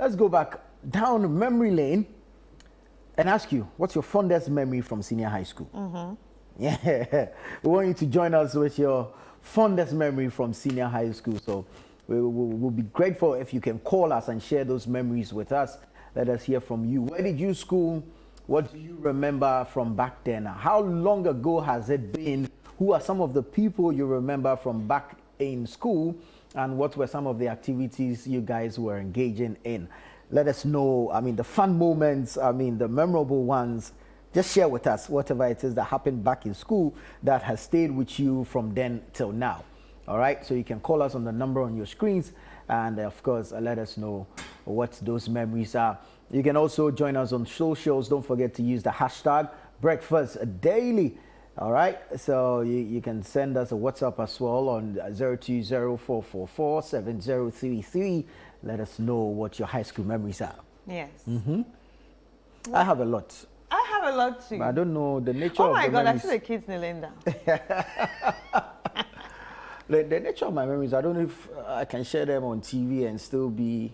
let's go back down memory lane and ask you, what's your fondest memory from senior high school? Yeah, we want you to join us with your fondest memory from senior high school. So we'll be grateful if you can call us and share those memories with us. Let us hear from you. Where did you school? What do you remember from back then? How long ago has it been? Who are some of the people you remember from back in school? And what were some of the activities you guys were engaging in? Let us know, I mean, the fun moments, I mean, the memorable ones. Just share with us whatever it is that happened back in school that has stayed with you from then till now. All right, so you can call us on the number on your screens, and of course, let us know what those memories are. You can also join us on socials. Don't forget to use the hashtag Breakfast Daily. All right, so you can send us a WhatsApp as well on 02044470033. Let us know what your high school memories are. Yes. I have a lot. I have a lot too. But I don't know the nature of the memories. Oh my God, I see the kids kneeling down. The nature of my memories, I don't know if I can share them on TV and still be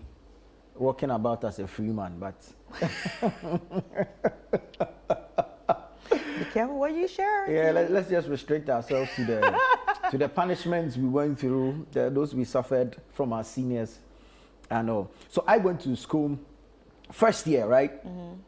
walking about as a free man, but... Be careful what you share. Yeah, let's just restrict ourselves to the punishments we went through, those we suffered from our seniors and all. So I went to school first year, right?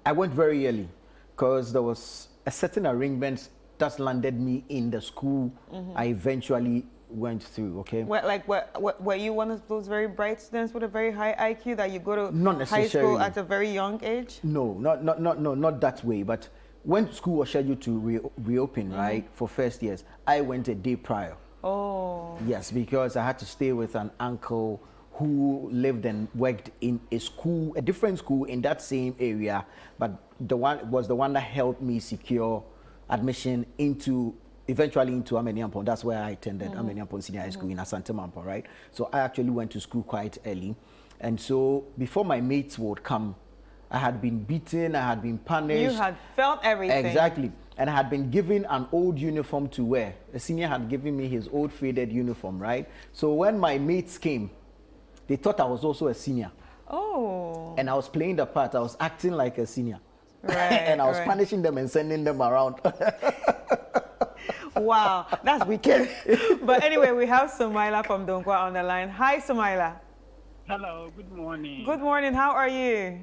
I went very early because there was a certain arrangement that landed me in the school I eventually went through, okay? Were you one of those very bright students with a very high IQ that you go to Not high school at a very young age? No, not that way. But when school was scheduled to reopen, right, for first years, I went a day prior. Oh. Yes, because I had to stay with an uncle who lived and worked in a school, a different school in that same area, but the one that helped me secure admission eventually into Ameniampon. That's where I attended Ameniampon Senior High School in Asante Mampo, right? So I actually went to school quite early. And so before my mates would come, I had been beaten, I had been punished. You had felt everything. Exactly. And I had been given an old uniform to wear. A senior had given me his old faded uniform, right? So when my mates came, they thought I was also a senior. Oh. And I was playing the part. I was acting like a senior. Right, and I was punishing them and sending them around. Wow, that's wicked. But anyway, we have Sumaila from Donkwa on the line. Hi, Sumaila. Hello, good morning. Good morning, how are you?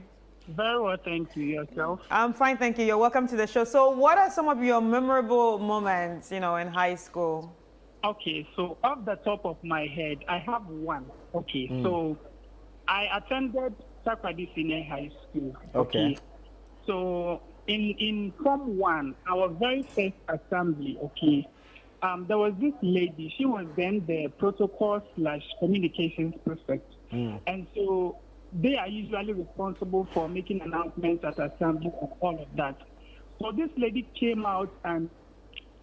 Very well, thank you. Yourself? I'm fine, thank you. You're welcome to the show. So what are some of your memorable moments, in high school? Okay, so off the top of my head, I have one. Okay, so I attended Sakradi Senior High School. Okay. So in Form 1, our very first assembly, okay, there was this lady. She was then the protocol/communications prefect. And so they are usually responsible for making announcements at assembly and all of that. So this lady came out and,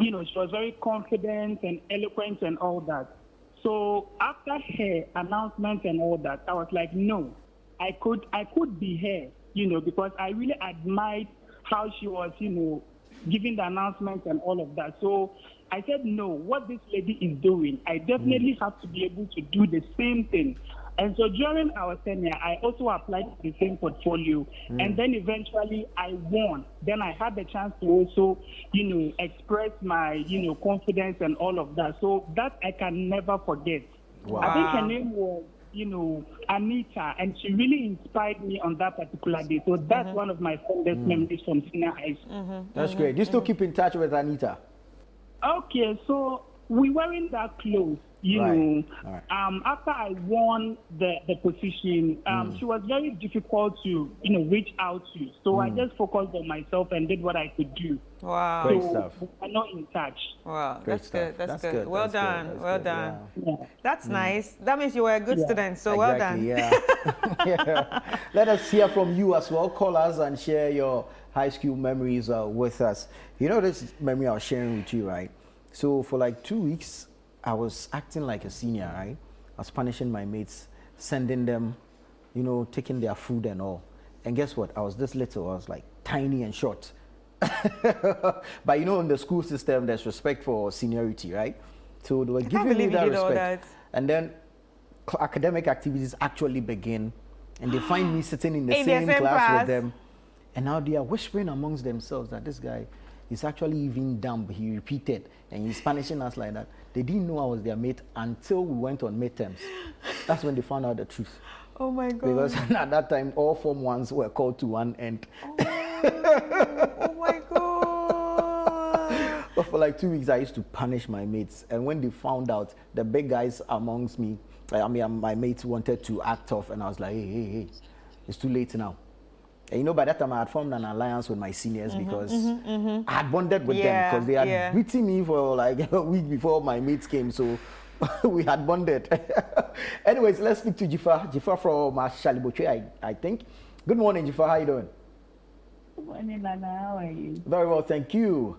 she was very confident and eloquent and all that. So after her announcement and all that, I was like, no, I could be her, because I really admired how she was, giving the announcement and all of that. So I said, no, what this lady is doing, I definitely have to be able to do the same thing. And so during our tenure, I also applied for the same portfolio. And then eventually I won. Then I had the chance to also, express my, confidence and all of that. So that I can never forget. Wow. I think her name was, Anita, and she really inspired me on that particular day. So that's one of my fondest memories from senior high school. That's great. Do you still keep in touch with Anita? Okay, so we weren't that close. Right. After I won the position, she was very difficult to, reach out to. So I just focused on myself and did what I could do. Wow. Great so stuff. we're not in touch. Wow, Great that's good. stuff. That's That's good. good. Well That's done. good. Well That's done. good, Yeah. That's nice. That means you were a good student. So well done. Yeah. Yeah. Let us hear from you as well. Call us and share your high school memories with us. This memory I was sharing with you, right? So for like 2 weeks, I was acting like a senior, right? I was punishing my mates, sending them, taking their food and all. And guess what? I was this little. I was like tiny and short. But in the school system, there's respect for seniority, right? So they were giving me that respect. And then academic activities actually begin And they find me sitting in the In the same same class class. with them. And now they are whispering amongst themselves that this guy is actually even dumb. He repeated and he's punishing us like that. They didn't know I was their mate until we went on midterms. That's when they found out the truth. Oh my God. Because at that time, all Form 1s were called to one end. Oh my God. But for like 2 weeks, I used to punish my mates. And when they found out, the big guys amongst me, my mates wanted to act off. And I was like, hey, it's too late now. And you know, by that time, I had formed an alliance with my seniors because I had bonded with them because they had beaten me for like a week before my mates came. So we had bonded. Anyways, let's speak to Jifa. Jifa from Shaliboche, I think. Good morning, Jifa. How you doing? Good morning, Nana. How are you? Very well, thank you.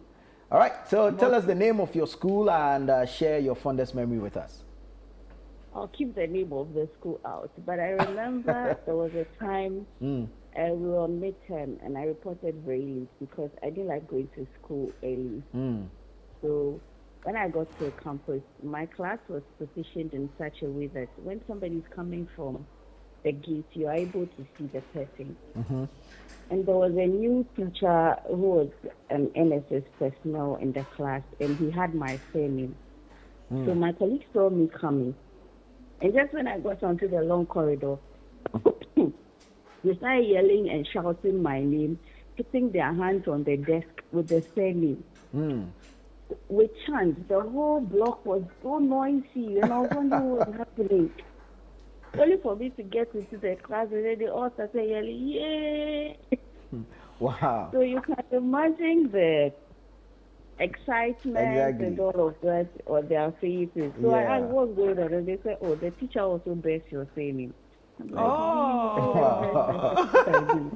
All right, so tell us the name of your school and share your fondest memory with us. I'll keep the name of the school out, but I remember there was a time we were on midterm and I reported very late because I didn't like going to school early. So when I got to campus, my class was positioned in such a way that when somebody is coming from the gate, you are able to see the person. And there was a new teacher who was an NSS personnel in the class, and he had my surname. So my colleagues saw me coming. And just when I got onto the long corridor, they started yelling and shouting my name, putting their hands on the desk with the surname. With chants, the whole block was so noisy, and I was wondering what was happening. Only for me to get into the class, and then they all started yelling, yay! Wow. So you can imagine the excitement and all of that on their faces. So I asked what's going on, and they said, oh, the teacher also bears your surname. Like,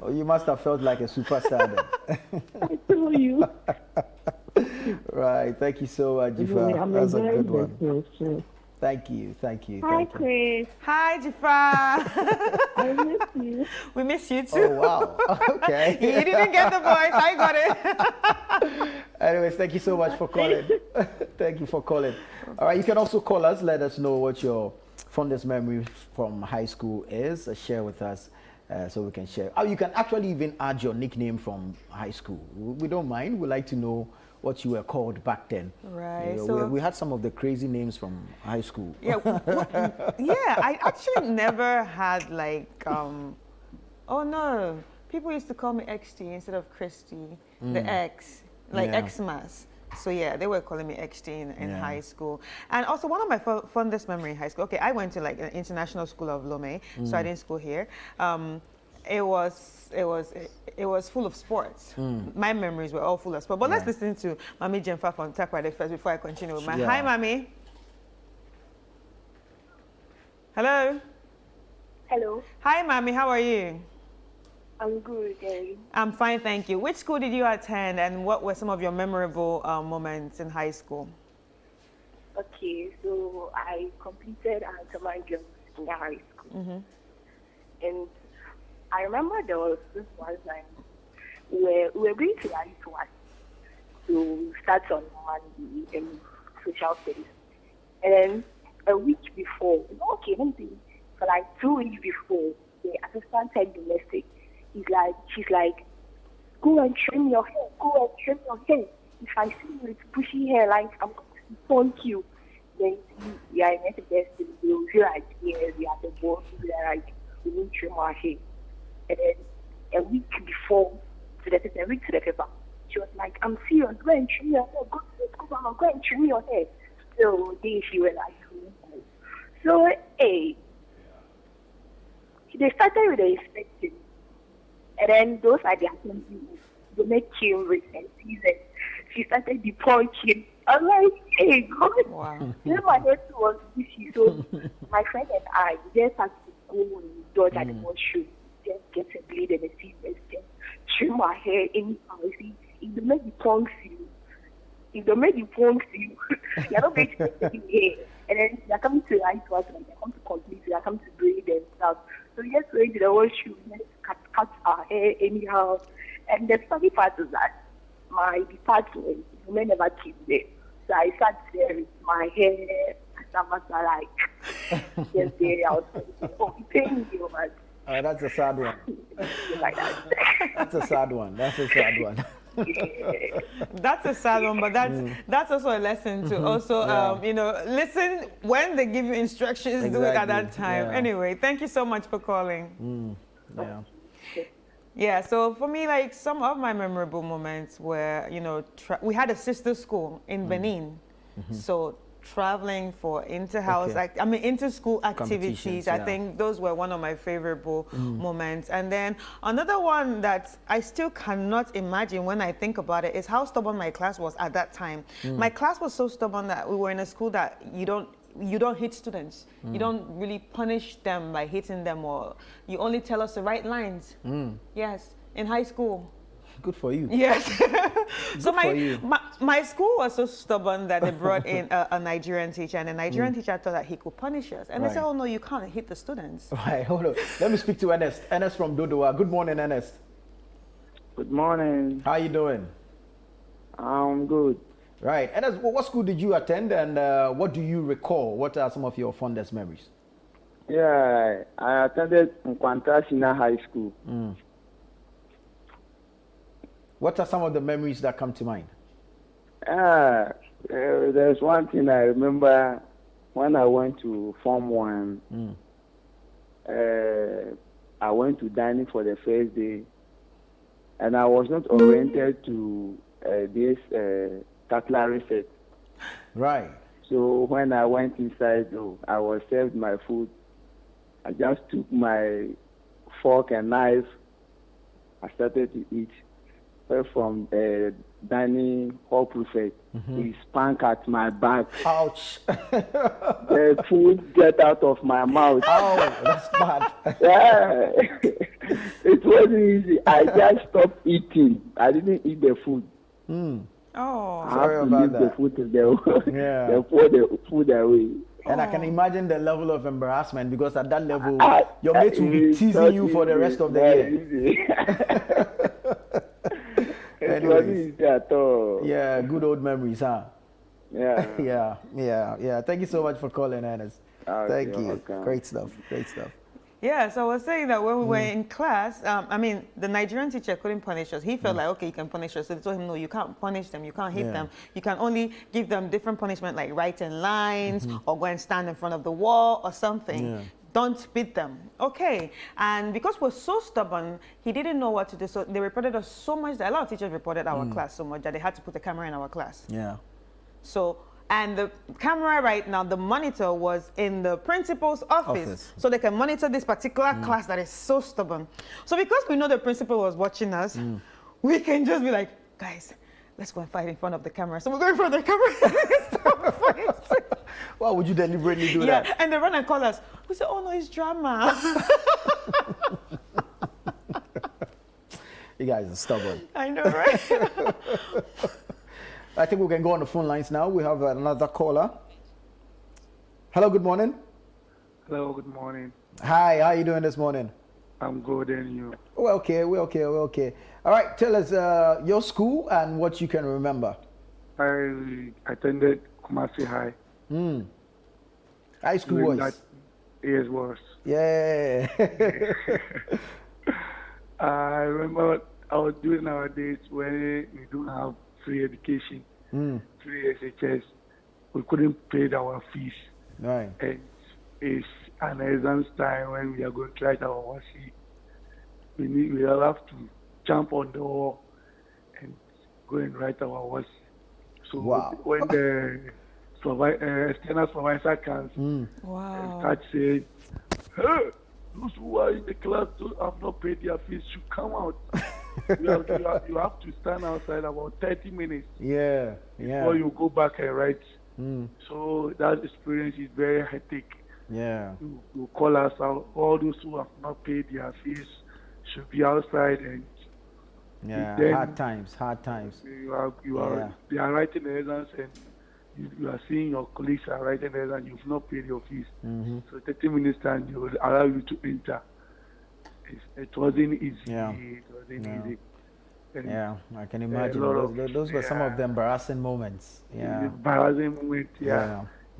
Oh, you must have felt like a superstar then. I told you. Right, thank you so much, Jifa. That's a good one. Sure. Thank you. Hi, Chris. Hi, Jifa. I miss you. We miss you too. Oh, wow. Okay. You didn't get the voice. I got it. Anyways, thank you so much for calling. Thank you for calling. All right, you can also call us. Let us know what your fondest memory from high school is. Share with us so we can share. Oh, you can actually even add your nickname from high school. We don't mind. We like to know what you were called back then. Right. So we had some of the crazy names from high school. Yeah. I actually never had like, oh no, people used to call me XT instead of Christy, the X, like Xmas. So yeah, they were calling me XT in high school. And also one of my fondest memory in high school, okay, I went to like an international school of Lome, so I didn't school here. It was full of sports. My memories were all full of sports. But let's listen to Mami Jenfa from Takrade first before I continue with my hi, Mami. Hello. Hello. Hi, Mami. How are you? I'm good, Gary. I'm fine, thank you. Which school did you attend, and what were some of your memorable moments in high school? Okay, so I completed Antaman Girls in high school. And I remember there was this one time where we were going to I2 to start on Monday in social studies. And then a week before, okay, maybe for like 2 weeks before, the assistant head domestic, she's like, go and trim your hair, go and trim your hair. If I see you with bushy hair, like, I'm going to thank you. Then we are in the best, they will feel like, yeah, we are the boss, we are like, we need to trim our hair. And then a week before, a week to the paper, she was like, I'm serious, go and trim your hair, go and trim your hair. So then she was like, oh. So, hey, they started with the inspection. And then those are the activities. They make him and season. She started deploying. I was like, hey, God. Wow. Then my head was busy. So my friend and I just had to go and dodge at the washroom. Just get a blade and a scissors. Just trim my hair anyhow. See, if they make the tongue seal, you're not going to get the hair. And then they're coming to lie to us, and they're coming to complete, they're coming to braid and stuff. So we just went to the washroom, just cut our hair anyhow. And the funny part is that my department, women never came there. So I sat there with my hair, and some of us are like, just there, I was like, oh, thank you, man. That's a sad one. like that. That's a sad one. That's a sad one. That's a sad one, but that's also a lesson to also, listen when they give you instructions, do it at that time. Yeah. Anyway, thank you so much for calling. Yeah. Yeah, so for me, like some of my memorable moments were, we had a sister school in Benin. So traveling for inter-house, inter-school activities, I think those were one of my favorable moments. And then another one that I still cannot imagine when I think about it is how stubborn my class was at that time. My class was so stubborn that we were in a school that you don't hit students. You don't really punish them by hitting them, or you only tell us the right lines. Yes, in high school. Good for you. Yes. So my school was so stubborn that they brought in a Nigerian teacher, and the Nigerian teacher thought that he could punish us. And they said, oh no, you can't hit the students. Right, hold on. Let me speak to Ernest. Ernest from Dodowa. Good morning, Ernest. Good morning. How you doing? I'm good. Right. Ernest, what school did you attend, and what do you recall? What are some of your fondest memories? Yeah, I attended Nkwanta Senior High School. What are some of the memories that come to mind? There's one thing I remember when I went to Form 1. I went to dining for the first day, and I was not oriented to this cutlery set. Right. So when I went inside, I was served my food. I just took my fork and knife. I started to eat. From dining hall prefect, he spanked at my back. Ouch. The food get out of my mouth. Oh, that's bad. Yeah. It wasn't easy. I just stopped eating. I didn't eat the food. Oh, I sorry have to about leave that. the food to the, Yeah. the food away. And I can imagine the level of embarrassment, because at that level, your mates will be teasing you for the rest of the year. It wasn't easy at all. Yeah, good old memories, huh? Yeah. Yeah. Thank you so much for calling, Ernest. Thank you. Welcome. Great stuff. yeah. So I was saying that when we were in class, the Nigerian teacher couldn't punish us. He felt like, okay, you can punish us. So they told him, no, you can't punish them. You can't hit them. You can only give them different punishment, like writing lines or go and stand in front of the wall or something. Yeah. Don't beat them. Okay. And because we're so stubborn, he didn't know what to do. So they reported us so much that a lot of teachers reported our class so much that they had to put a camera in our class. Yeah. So, and the camera right now, the monitor was in the principal's office. So they can monitor this particular class that is so stubborn. So because we know the principal was watching us, we can just be like, guys, let's go and fight in front of the camera. So we're going in front of the camera. Stop fighting. Why would you deliberately do Yeah, that? and they run and call us. We say, oh no, it's drama. You guys are stubborn. I know, right? I think we can go on the phone lines now. We have another caller. Hello, good morning. Hello, good morning. Hi, how are you doing this morning? I'm good, and you? We're okay. All right, tell us your school and what you can remember. I attended Kumasi High. High school During was. Yes, was. Yeah. I remember I was doing nowadays when we don't have free education, free SHS. We couldn't pay our fees. Right. And it's an exam time when we are going to write our WASI. We all have to jump on the wall and go and write our WASI. So when the external supervisor comes and starts saying, hey, those who are in the class who have not paid their fees should come out. you have to stand outside about 30 minutes before you go back and write. So that experience is very hectic. Yeah. You call us out. All those who have not paid their fees should be outside, and then hard times. They are writing the exams, and you are seeing your colleagues are writing the exams. You've not paid your fees. So 30 minutes time they will allow you to enter. It wasn't easy. It wasn't easy. And I can imagine. Those were some of the embarrassing moments. Embarrassing moments.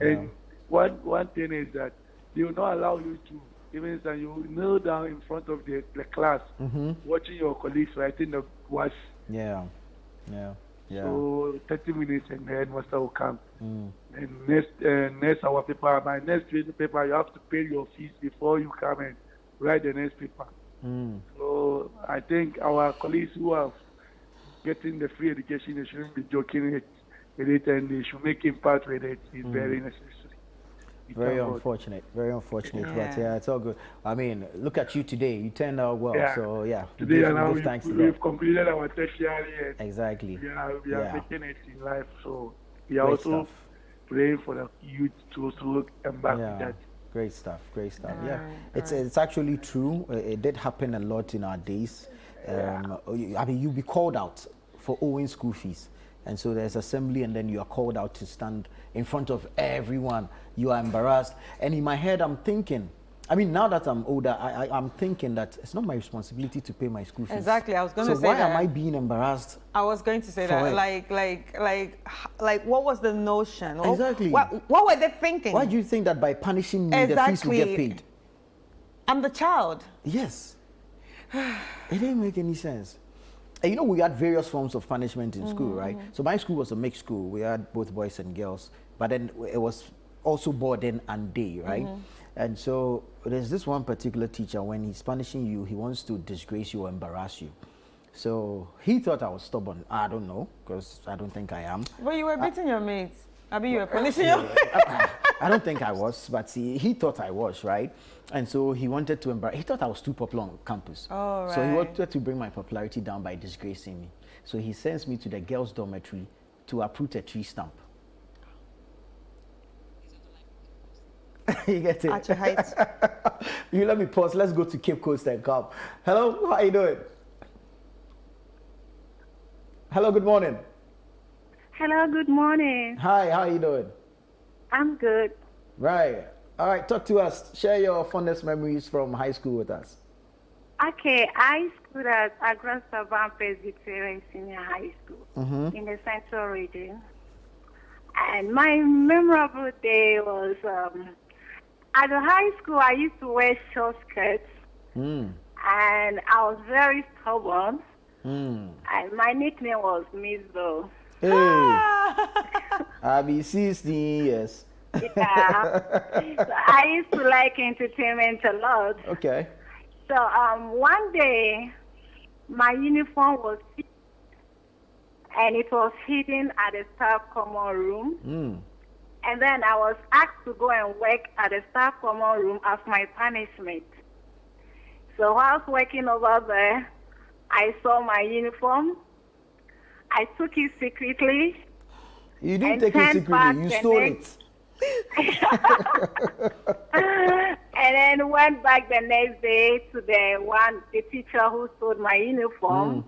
And one thing is that they will not allow you to even so you kneel down in front of the class, watching your colleagues writing the words. Yeah. Yeah. Yeah. So 30 minutes and the headmaster will come. And next our paper, my next paper, you have to pay your fees before you come and write the next paper. So I think our colleagues who are getting the free education, they shouldn't be joking with it, and they should make impact with it. It's very necessary. Very unfortunate, but yeah, it's all good. I mean, look at you today. You turned out well, so yeah. Today and now thanks to we've God. completed our tertiary. Exactly. We are making it in life, so we are Great also stuff. praying for the youth to also embark with that. Great stuff. Yeah, it's actually true. It did happen a lot in our days. I mean, you'll be called out for owing school fees. And so there's assembly, and then you are called out to stand in front of everyone. You are embarrassed. And in my head, I'm thinking, I mean, now that I'm older, I'm thinking that it's not my responsibility to pay my school fees. Exactly, I was going to say that. So why that. am I being embarrassed? I was going to say for that. it? Like, what was the notion? Exactly. What were they thinking? Why do you think that by punishing me, the fees will get paid? I'm the child. Yes. It didn't make any sense. And you know, we had various forms of punishment in school, right? So my school was a mixed school. We had both boys and girls, but then it was also boarding and day, right? And so there's this one particular teacher, when he's punishing you, he wants to disgrace you or embarrass you. So he thought I was stubborn. I don't know, because I don't think I am. But you were beating your mates. I mean, you were punishing your I don't think I was, but he thought I was, right? And so he wanted to embarrass. He thought I was too popular on campus. Oh, right. So he wanted to bring my popularity down by disgracing me. So he sends me to the girls' dormitory to uproot a tree stump. You get it? At your height. You let me pause. Let's go to Cape Coast and come. Hello, how are you doing? Hello, good morning. Hello, good morning. Hi, how are you doing? I'm good. Right. All right, talk to us. Share your fondest memories from high school with us. Okay, I schooled at Agresta Van Presbyterian Senior High School in the Central Region. And my memorable day was at the high school, I used to wear short skirts. And I was very stubborn. And my nickname was Miss Doe. Hey, I'll be 16 years. Yeah. So I used to like entertainment a lot. Okay. So one day, my uniform was and it was hidden at the staff common room. And then I was asked to go and work at the staff common room as my punishment. So whilst working over there, I saw my uniform. I took it secretly. You didn't take it secretly, you stole it. And then went back the next day to the teacher who stole my uniform,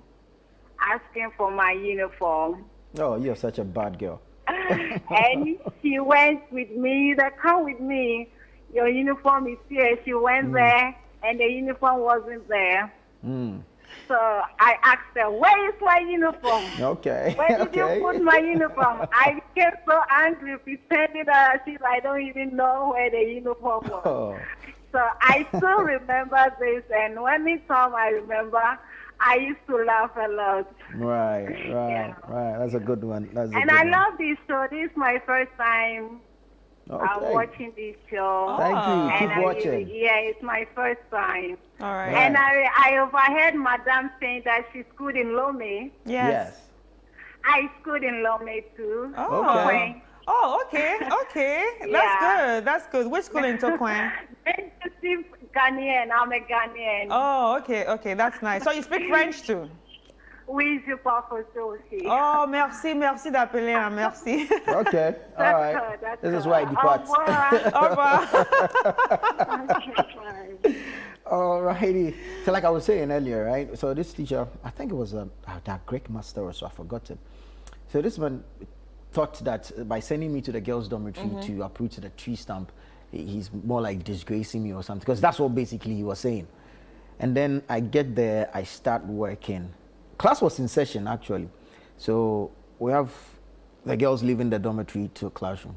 asking for my uniform. Oh, you're such a bad girl. And she went with me, come with me, your uniform is here. She went there and the uniform wasn't there. So I asked her, where is my uniform? Okay. Where did you put my uniform? I became so angry, pretending that I don't even know where the uniform was. Oh. So I still remember this, and anytime I remember, I used to laugh a lot. Right. That's a good one. And I love this show. This is my first time watching this show. Thank you. Keep watching. It's my first time. All right. And I overheard Madame saying that she schooled in Lomé. Yes. I schooled in Lomé too. Oh. Okay. Oh, okay. That's good. Which school in Tokwang? Ghanaian. I'm a Ghanaian. Oh, okay. That's nice. So you speak French too? Oui, je parle français aussi. Oh, merci d'appeler, hein, merci. Okay, all right. This is why I depart. Au revoir. All righty. So like I was saying earlier, right? So this teacher, I think it was that Greek master or so, I forgot it. So this man thought that by sending me to the girls' dormitory to uproot the tree stump, he's more like disgracing me or something, because that's what basically he was saying. And then I get there, I start working. Class was in session, actually. So we have the girls leaving the dormitory to a classroom.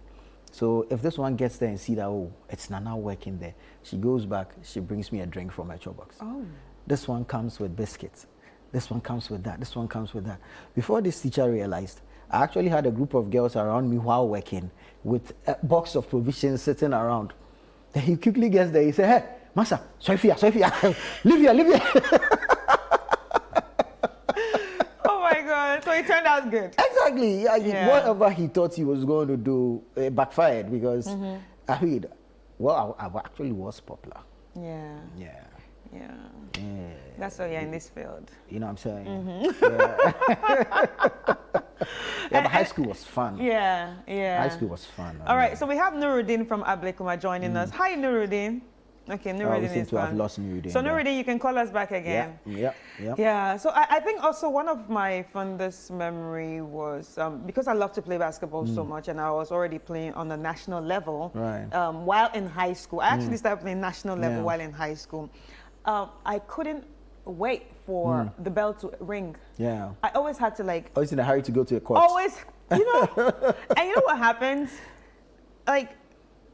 So if this one gets there and see that, oh, it's Nana working there, she goes back, she brings me a drink from her chop box. Oh. This one comes with biscuits. This one comes with that. This one comes with that. Before this teacher realized, I actually had a group of girls around me while working with a box of provisions sitting around. Then he quickly gets there. He said, hey, Masa, Sophia, leave here. Oh my God. So it turned out good. Exactly. Yeah. Whatever he thought he was going to do backfired because I mean, well, I actually was popular. Yeah. Yeah. Yeah. Yeah. That's why you're in this field. You know what I'm saying? Yeah. Yeah, but high school was fun. Yeah, yeah. High school was fun. All right, so we have Nuruddin from Ablekuma joining us. Hi, Nuruddin. Okay, Nuruddin seem is to have gone. lost Nuruddin. So Nuruddin, you can call us back again. Yeah. Yeah, so I think also one of my fondest memory was, because I love to play basketball so much and I was already playing on the national level while in high school. I actually started playing national level while in high school. I couldn't wait for the bell to ring. Yeah. I always had to always in a hurry to go to the court. Always, and you know what happens? Like,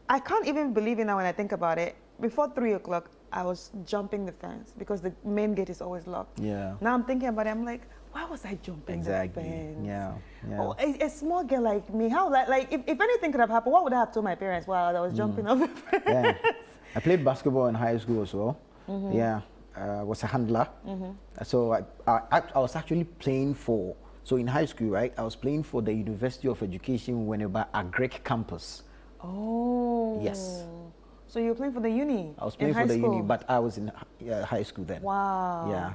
I can't even believe it now when I think about it. Before 3 o'clock, I was jumping the fence because the main gate is always locked. Yeah. Now I'm thinking about it. I'm like, why was I jumping the fence? Yeah. Oh, a small girl like me, how if anything could have happened, what would I have told my parents while I was jumping off the fence? Yeah. I played basketball in high school as well. Yeah. I was a handler. So I was actually playing for, so in high school, right, I was playing for the University of Education whenever Agric campus. Oh. Yes. So you were playing for the uni? I was playing for the uni, but I was in high school then. Wow.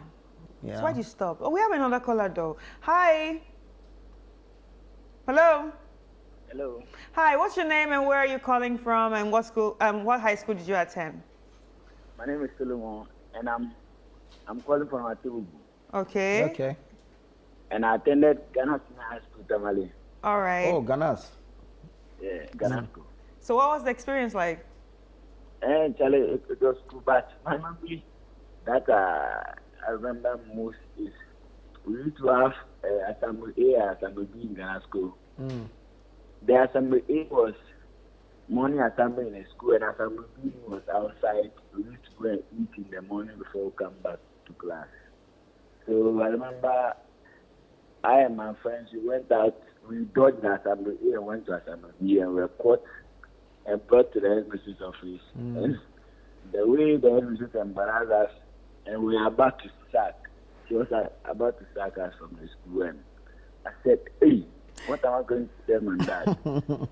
Yeah. So why'd you stop? Oh, we have another caller though. Hi. Hello. Hello. Hi, what's your name and where are you calling from and what school, what high school did you attend? My name is Solomon and I'm calling from Atubu. Okay. And I attended Ghana Senior High School, Tamale. All right. Oh, Ghana's. Yeah, Ghana School. So what was the experience like? And Charlie, it was cool, but my memory that I remember most is we used to have Assembly A and Assembly B in Ghana School. The Assembly A was morning assembly in the school and Assembly B was outside. We used to go and eat in the morning before we come back to class. So I remember I and my friends, we went out, we dodged the Assembly A and went to Assembly B and we were caught and brought to the headmistress office. And the way the headmistress embarrassed us, and we were about to sack. She was about to sack us from the school, and I said, "Hey, what am I going to tell my dad?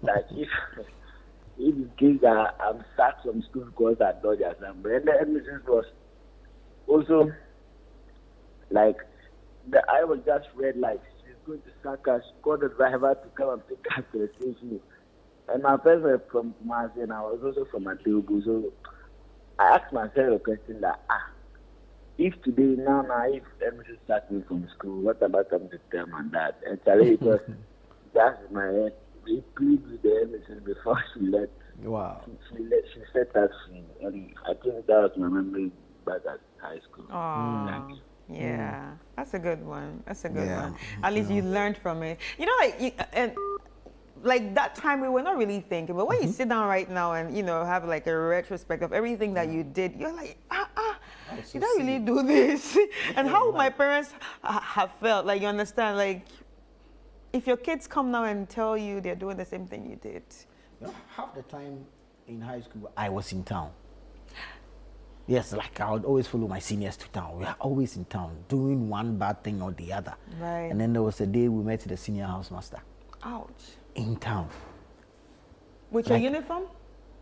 Like if in case I'm sacked from school because I dodged assembly." And the headmistress was also like the eye was just red, like she's going to sack us. She called the driver to come and pick us to the station. And my friends were from Kumasi and I was also from Atubu. So I asked myself a question that, if today, now, if everything starts me from school, what about coming to tell my dad? And Charlie, it was just in my head. We pleaded with the embassy before she left. Wow. She set us free. And I think that was my memory back at high school. Oh. Yeah, that's a good one. That's a good one. At least you learned from it. You know, like that time we were not really thinking, but when you sit down right now and have like a retrospect of everything that you did, you're like, did I really do this? And how my parents have felt, like, you understand, like if your kids come now and tell you they're doing the same thing you did. Half the time in high school I was in town. Yes, like I would always follow my seniors to town. We are always in town doing one bad thing or the other. Right. And then there was a day we met the senior housemaster. Ouch. In town. With your uniform?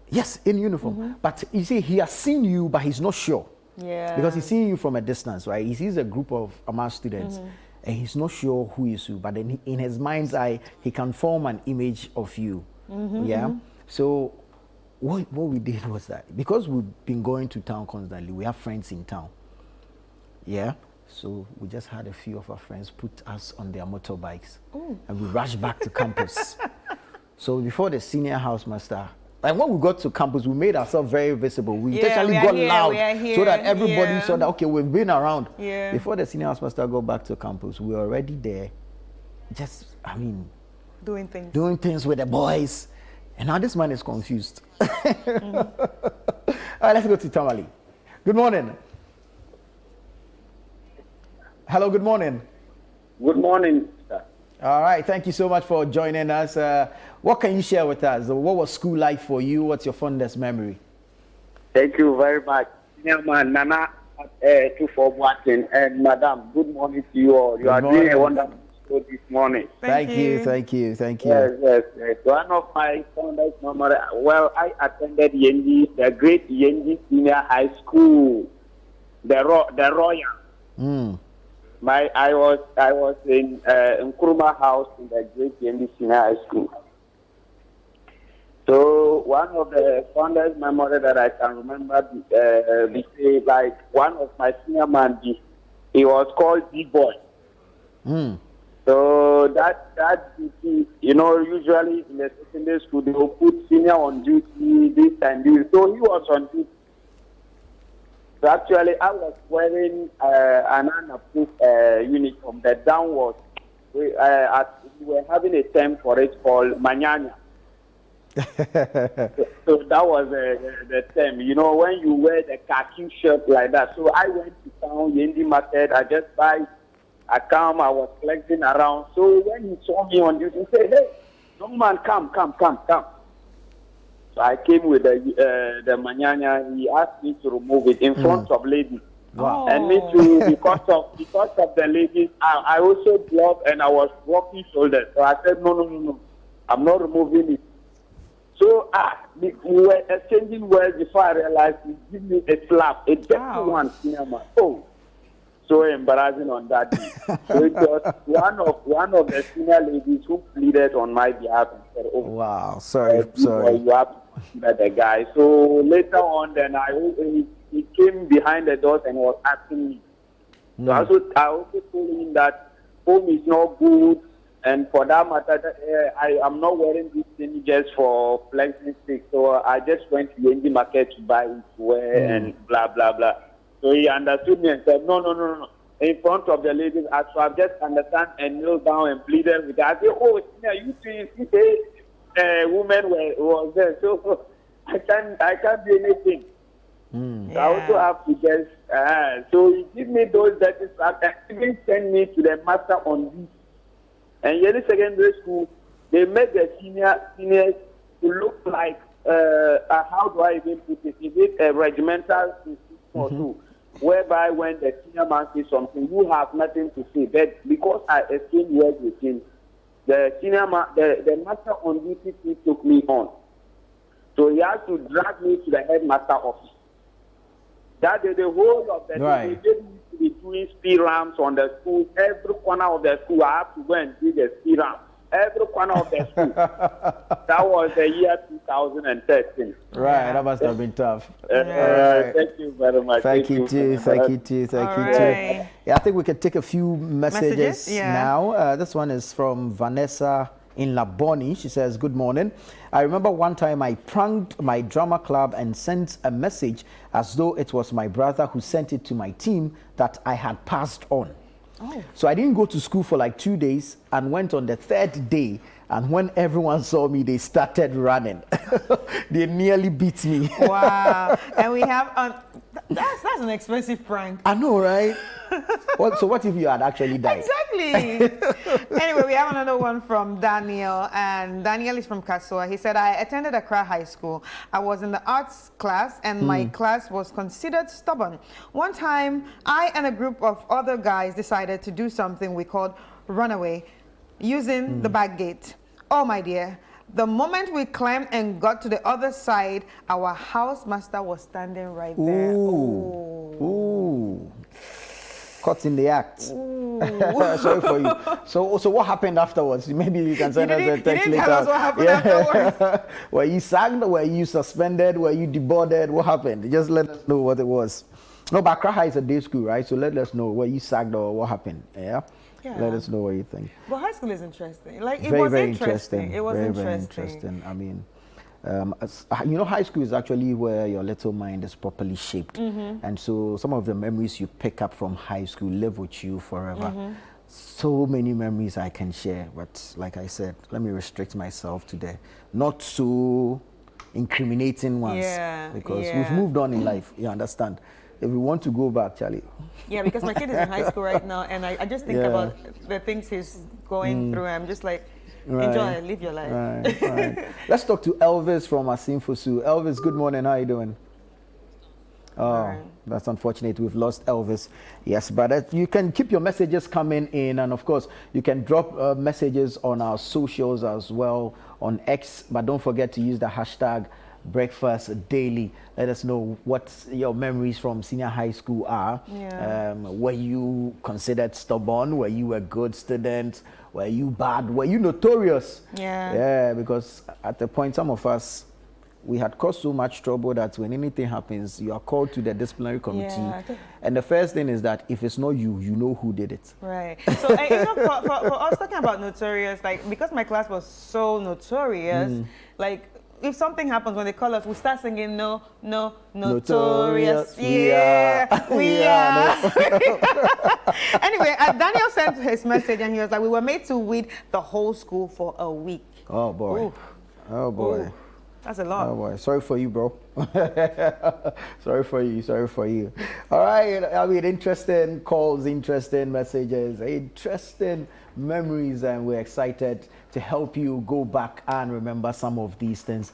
Yes, in uniform. But you see, he has seen you, but he's not sure. Yeah. Because he's seeing you from a distance, right? He sees a group of Amar students, and he's not sure who is who. But then in his mind's eye, he can form an image of you. Yeah. So what we did was that because we've been going to town constantly, we have friends in town. Yeah. So we just had a few of our friends put us on their motorbikes and we rushed back to campus. So before the senior housemaster, like when we got to campus, we made ourselves very visible. We intentionally got loud so that everybody saw that, okay, we've been around. Yeah. Before the senior housemaster got back to campus, we were already there. Just, doing things with the boys. And now this man is confused. All right, let's go to Tamale. Good morning. Hello, good morning. Good morning, sir. All right, thank you so much for joining us. What can you share with us? What was school like for you? What's your fondest memory? Thank you very much. Nana 24 and Madam, good morning to you all. You are doing a wonderful show this morning. Thank you. Yes. One of my fondest memories, well, I attended Yenji, the great Yenji Senior High School, the Royal. I was in Nkrumah House in the great Yenji Senior High School. So one of the fondest memories that I can remember, like one of my senior man, he was called D-Boy. So that duty, usually in the secondary school, they will put senior on duty, this and this. So he was on duty. So actually, I was wearing an unapproved uniform. The down was, we were having a term for it called Manyanya. So that was the term, when you wear the khaki shirt like that. So I went to town, Yendi Market, I just buy, I was collecting around. So when he saw me on duty, he said, hey, young man, come. So I came with the Manyanya. He asked me to remove it in front of ladies. Wow. And me too, because of the ladies, I also bluffed and I was walking shoulders. So I said, no, I'm not removing it. So we were exchanging words before I realized he gave me a slap, a dirty one, senior man. Oh, so embarrassing on that day. So it was one of the senior ladies who pleaded on my behalf and said, "Oh, wow, sorry. You have to consider the guy." So later on, then he came behind the doors and was asking me. So I also told him that home is not good. And for that matter, I am not wearing this thing just for flexing sake. So I just went to Yenji Market to buy it to wear and blah, blah, blah. So he understood me and said, no. In front of the ladies, I just understand and knelt down and pleaded with her. I said, oh, you see, women was there. So I can't do anything. So I also have to just, so he gave me those dirty slaps and even sent me to the master on this. And in the secondary school, they made the seniors to look like, how do I even put it? Is it a regimental system or two? Whereby when the senior man says something, you have nothing to say. But because I exchanged words with him, the senior man, the master on duty took me on. So he had to drag me to the headmaster office. That is the whole of the day. They didn't be doing speed ramps on the school. Every corner of the school, I have to go and do the speed ramp. Every corner of the school. That was the year 2013. Right, that must have been tough. Thank you very much. Thank you too. Yeah, I think we can take a few messages now. This one is from Vanessa in Laboni. She says, good morning. I remember one time I pranked my drama club and sent a message as though it was my brother who sent it to my team that I had passed on. So I didn't go to school for like 2 days and went on the third day. And when everyone saw me, they started running. They nearly beat me. Wow. And we have, that's an expensive prank. I know, right? So what if you had actually died? Exactly. Anyway, we have another one from Daniel, and Daniel is from Kasua. He said, I attended Accra High School. I was in the arts class, and my class was considered stubborn. One time, I and a group of other guys decided to do something we called runaway using the back gate. Oh, my dear. The moment we climbed and got to the other side, our housemaster was standing right there. Ooh. Caught in the act. Sorry for you. So what happened afterwards? Maybe you can send us a text later. Tell us what happened afterwards. Were you sacked? Were you suspended? Were you deboarded? What happened? Just let us know what it was. No, but Accra High is a day school, right? So let us know, were you sacked or what happened? Yeah. Let us know what you think. But high school is interesting. Like, Very interesting. It was very interesting. I mean, high school is actually where your little mind is properly shaped. And so some of the memories you pick up from high school live with you forever. so many memories I can share, but like I said, let me restrict myself to the not so incriminating ones. Yeah, Because yeah. we've moved on in life, you understand? If we want to go back, Charlie. Yeah, because my kid is in high school right now, and I just think Yeah. about the things he's going through. I'm just like, enjoy, live your life. Right. Let's talk to Elvis from Asimfosu. Elvis, good morning. How are you doing? Oh, that's unfortunate. We've lost Elvis. Yes, but you can keep your messages coming in. And of course, you can drop messages on our socials as well on X. But don't forget to use the hashtag Breakfast Daily. Let us know what your memories from senior high school are. Yeah. Were you considered stubborn? Were you a good student? Were you bad? Were you notorious? Yeah. Yeah, because at the point, some of us, we had caused so much trouble that when anything happens, you are called to the disciplinary committee. Yeah. And the first thing is that if it's not you, you know who did it. Right. So, for us talking about notorious, like, because my class was so notorious, like, if something happens when they call us, we start singing notorious. Yeah, we are. Anyway, Daniel sent his message and he was like, we were made to weed the whole school for a week. Oh boy. Ooh. Oh boy. Ooh. That's a lot. Oh boy, sorry for you, bro. Sorry for you. All right, I mean, interesting calls, interesting messages, interesting memories, and we're excited to help you go back and remember some of these things.